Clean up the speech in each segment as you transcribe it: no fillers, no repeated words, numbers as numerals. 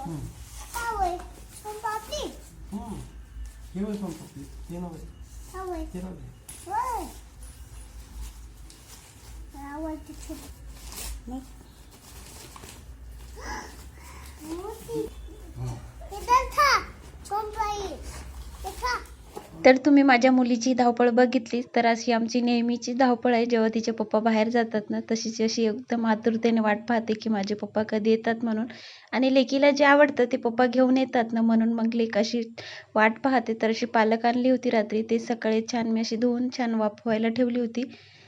Tawag. Pampati. हे वय संपली ते नव्हे Tawag. ते नव्हे Why? Tawag to इधर था कंपाई देखा. तर तुम्ही माझ्या मुलीची धावपळ बघितली तर अशी आमची नेहमीची धावपळ आहे. जेव्हा तिचे पप्पा बाहेर जातात ना तशीच अशी एकदम आतुरतेने वाट पाहते की माझे पप्पा कधी येतात म्हणून. आणि लेकीला जे आवडतं ते पप्पा घेऊन येतात ना म्हणून मग लेक अशी वाट पाहते. तर अशी पालक आणली होती रात्री, ते सकाळी छान मी अशी धुवून छान वाफवायला ठेवली होती.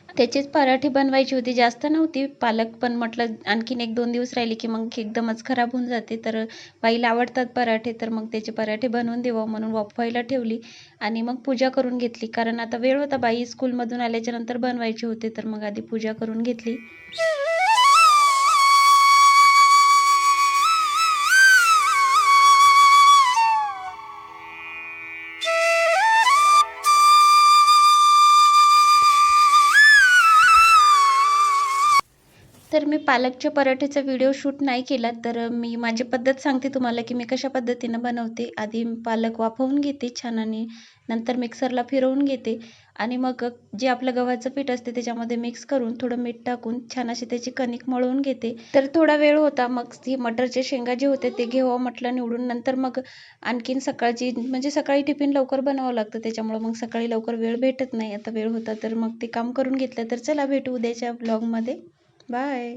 त्याचीच पराठी बनवायची होती, जास्त नव्हती पालक, पण म्हटलं आणखीन 1-2 दिवस राहिली की मग एकदमच खराब होऊन जाते. तर बाईला आवडतात पराठे, तर मग त्याचे पराठे बनवून देवा म्हणून वाफवायला ठेवली. आणि मग पूजा करून घेतली, कारण आता वेळ होता, बाई स्कूलमधून आल्याच्या नंतर बनवायचे होते. तर मग आधी पूजा करून घेतली. तर मी पालकच्या पराठेचा व्हिडिओ शूट नाही केला, तर मी माझी पद्धत सांगते तुम्हाला की मी कशा पद्धतीनं बनवते. आधी पालक वाफवून घेते छान आणि नंतर मिक्सरला फिरवून घेते आणि मग जे आपलं गव्हाचं पीठ असते त्याच्यामध्ये मिक्स करून थोडं मीठ टाकून छान अशी त्याची कणिक मळवून घेते. तर थोडा वेळ होता, मग ती मटरचे शेंगा जे होते ते घेवावं म्हटलं निवडून. नंतर मग आणखीन सकाळची म्हणजे सकाळी टिफिन लवकर बनावं लागतं, त्याच्यामुळं मग सकाळी लवकर वेळ भेटत नाही. आता वेळ होता तर मग ते काम करून घेतलं. तर चला भेटू उद्याच्या ब्लॉगमध्ये. बाय.